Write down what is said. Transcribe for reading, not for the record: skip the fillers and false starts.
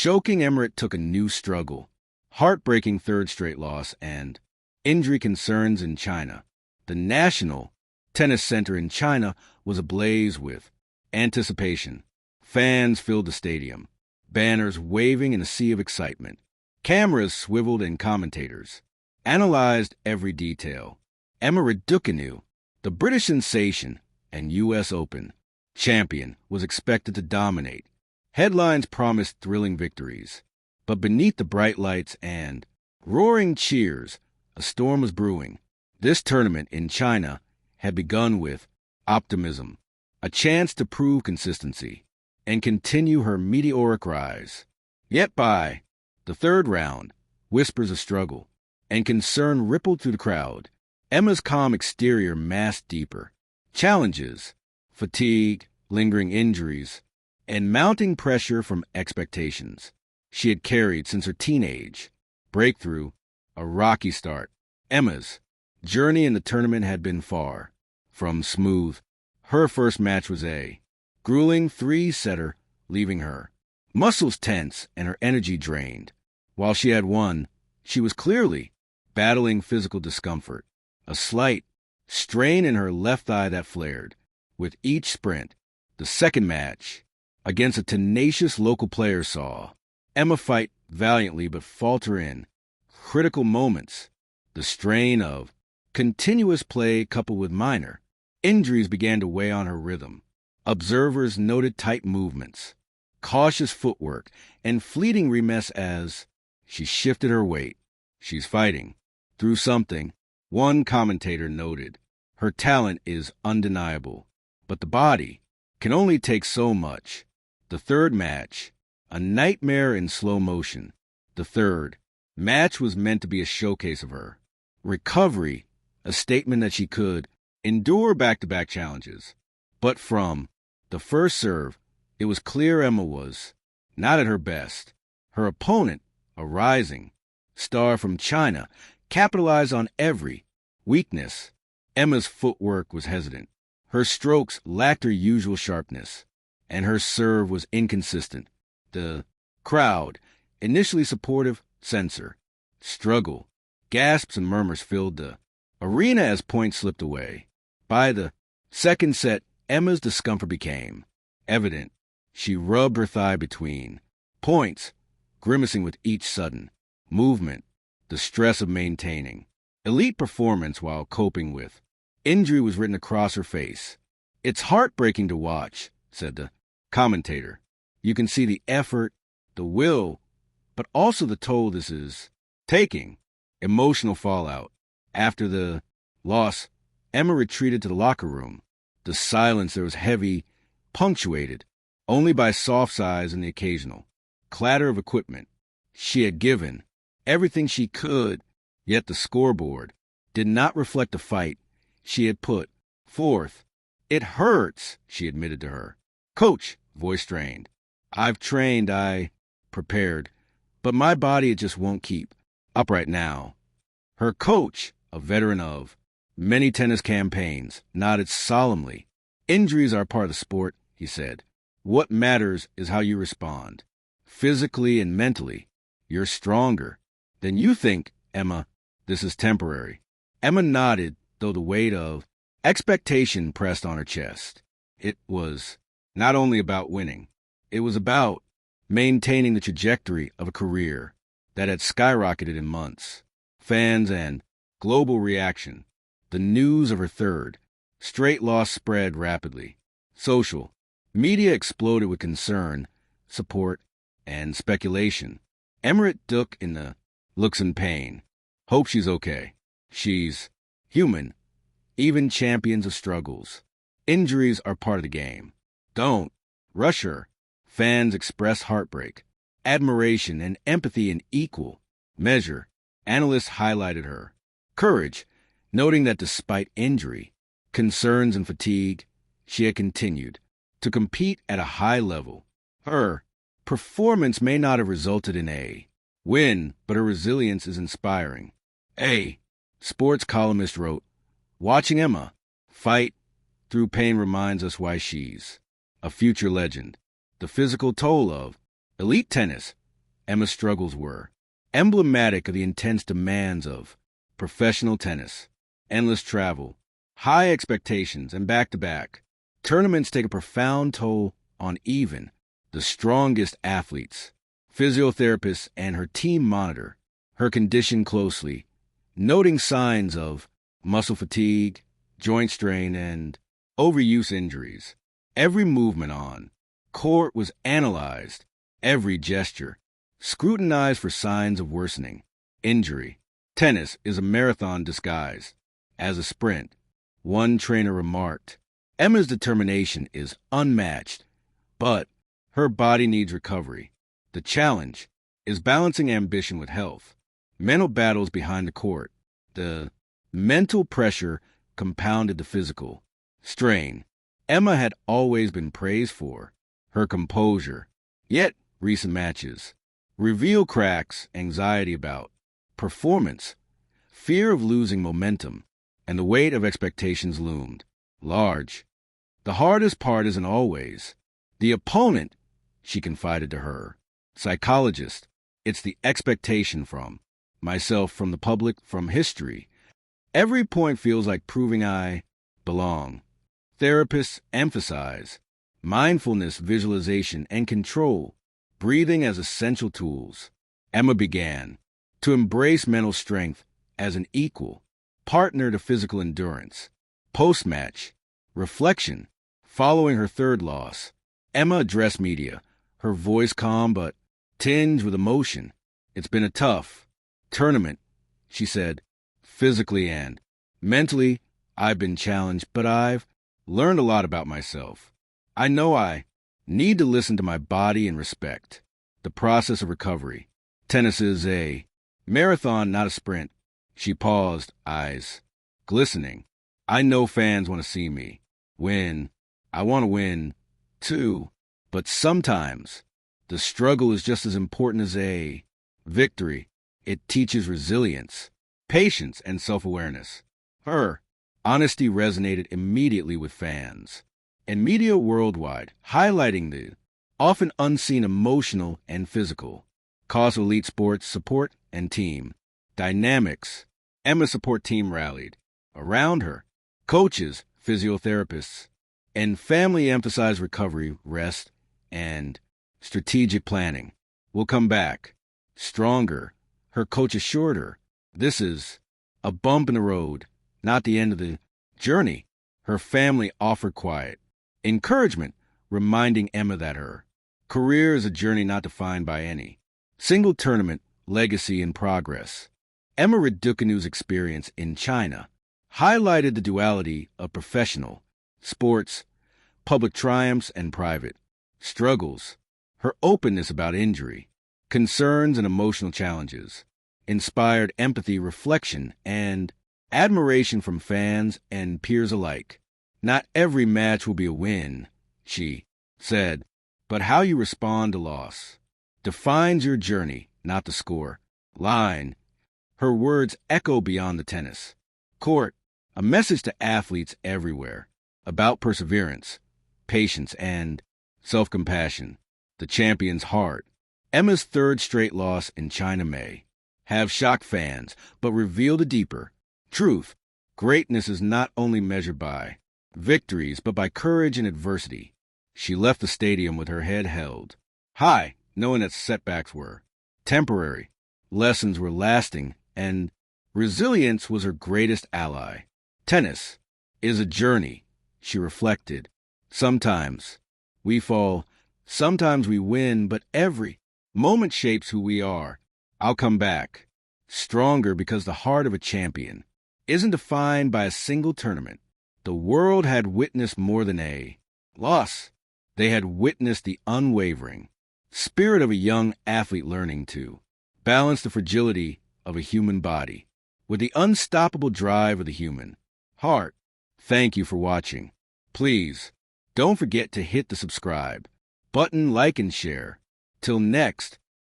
Shoking Emirates took a new struggle, heartbreaking third straight loss, and injury concerns in China. The National Tennis Center in China was ablaze with anticipation. Fans filled the stadium, banners waving in a sea of excitement. Cameras swiveled and commentators analyzed every detail. Emma Raducanu, the British sensation and U.S. Open champion, was expected to dominate. Headlines promised thrilling victories, but beneath the bright lights and roaring cheers, a storm was brewing. This tournament in China had begun with optimism, a chance to prove consistency and continue her meteoric rise. Yet by the third round, whispers of struggle and concern rippled through the crowd. Emma's calm exterior masked deeper challenges, fatigue, lingering injuries, and mounting pressure from expectations she had carried since her teenage breakthrough, a rocky start. Emma's journey in the tournament had been far from smooth. Her first match was a grueling three-setter, leaving her muscles tense and her energy drained. While she had won, she was clearly battling physical discomfort, a slight strain in her left thigh that flared with each sprint. The second match, against a tenacious local player, saw Emma fight valiantly but falter in critical moments. The strain of continuous play coupled with minor injuries began to weigh on her rhythm. Observers noted tight movements, cautious footwork, and fleeting remess as she shifted her weight. She's fighting through something, one commentator noted. Her talent is undeniable, but the body can only take so much. The third match, a nightmare in slow motion. The third match was meant to be a showcase of her recovery, a statement that she could endure back-to-back challenges. But from the first serve, it was clear Emma was not at her best. Her opponent, a rising star from China, capitalized on every weakness. Emma's footwork was hesitant. Her strokes lacked her usual sharpness, and her serve was inconsistent. The crowd, initially supportive, censor, struggle, gasps and murmurs filled the arena as points slipped away. By the second set, Emma's discomfort became evident. She rubbed her thigh between points, grimacing with each sudden movement, the stress of maintaining elite performance while coping with injury was written across her face. "It's heartbreaking to watch," said the commentator. "You can see the effort, the will, but also the toll this is taking." Emotional fallout. After the loss, Emma retreated to the locker room. The silence there was heavy, punctuated only by soft sighs and the occasional clatter of equipment. She had given everything she could, yet the scoreboard did not reflect the fight she had put forth. "It hurts," she admitted to her coach, voice strained. "I've trained, I prepared, but my body it just won't keep up right now." Her coach, a veteran of many tennis campaigns, nodded solemnly. "Injuries are part of the sport," he said. "What matters is how you respond. Physically and mentally, you're stronger than you think, Emma. This is temporary." Emma nodded, though the weight of expectation pressed on her chest. It was not only about winning. It was about maintaining the trajectory of a career that had skyrocketed in months. Fans and global reaction. The news of her third straight loss spread rapidly. Social media exploded with concern, support, and speculation. Emirates Duke in the looks in pain. "Hope she's okay. She's human. Even champions of struggles. Injuries are part of the game. Don't rush her." Fans expressed heartbreak, admiration, and empathy in equal measure. Analysts highlighted her courage, noting that despite injury, concerns, and fatigue, she had continued to compete at a high level. Her performance may not have resulted in a win, but her resilience is inspiring. A sports columnist wrote, "Watching Emma fight through pain reminds us why she's a future legend." The physical toll of elite tennis Emma's struggles were emblematic of the intense demands of professional tennis. Endless travel, high expectations, and back-to-back tournaments take a profound toll on even the strongest athletes. Physiotherapists and her team monitor her condition closely, noting signs of muscle fatigue, joint strain, and overuse injuries. Every movement on court was analyzed, every gesture scrutinized for signs of worsening injury. Tennis is a marathon disguised as a sprint, one trainer remarked. Emma's determination is unmatched, but her body needs recovery. The challenge is balancing ambition with health. Mental battles behind the court. The mental pressure compounded the physical strain. Emma had always been praised for her composure, yet recent matches reveal cracks, anxiety about performance, fear of losing momentum, and the weight of expectations loomed large. The hardest part isn't always the opponent, she confided to her psychologist. It's the expectation from myself, from the public, from history. Every point feels like proving I belong. Therapists emphasize mindfulness, visualization, and control, breathing as essential tools. Emma began to embrace mental strength as an equal partner to physical endurance. Post-match reflection following her third loss, Emma addressed media, her voice calm but tinged with emotion. It's been a tough tournament, she said. Physically and mentally, I've been challenged, but I've learned a lot about myself. I know I need to listen to my body and respect the process of recovery. Tennis is a marathon, not a sprint. She paused, eyes glistening. I know fans want to see me win. I want to win, too. But sometimes the struggle is just as important as a victory. It teaches resilience, patience, and self-awareness. Her honesty resonated immediately with fans and media worldwide, highlighting the often unseen emotional and physical cost of elite sports support and team dynamics. Emma's support team rallied around her. Coaches, physiotherapists, and family emphasized recovery, rest, and strategic planning. We'll come back stronger, her coach assured her. This is a bump in the road, not the end of the journey. Her family offered quiet encouragement, reminding Emma that her career is a journey not defined by any single tournament, legacy, and progress. Emma Raducanu's experience in China highlighted the duality of professional sports, public triumphs, and private struggles. Her openness about injury, concerns, and emotional challenges inspired empathy, reflection, and admiration from fans and peers alike. Not every match will be a win, she said, but how you respond to loss defines your journey, not the score line. Her words echo beyond the tennis court, a message to athletes everywhere about perseverance, patience, and self-compassion. The champion's heart. Emma's third straight loss in China may have shocked fans, but revealed a deeper truth. Greatness is not only measured by victories, but by courage in adversity. She left the stadium with her head held high, knowing that setbacks were temporary, lessons were lasting, and resilience was her greatest ally. Tennis is a journey, she reflected. Sometimes we fall, sometimes we win, but every moment shapes who we are. I'll come back stronger because the heart of a champion isn't defined by a single tournament. The world had witnessed more than a loss. They had witnessed the unwavering spirit of a young athlete learning to balance the fragility of a human body with the unstoppable drive of the human heart. Thank you for watching. Please don't forget to hit the subscribe button, like, and share. Till next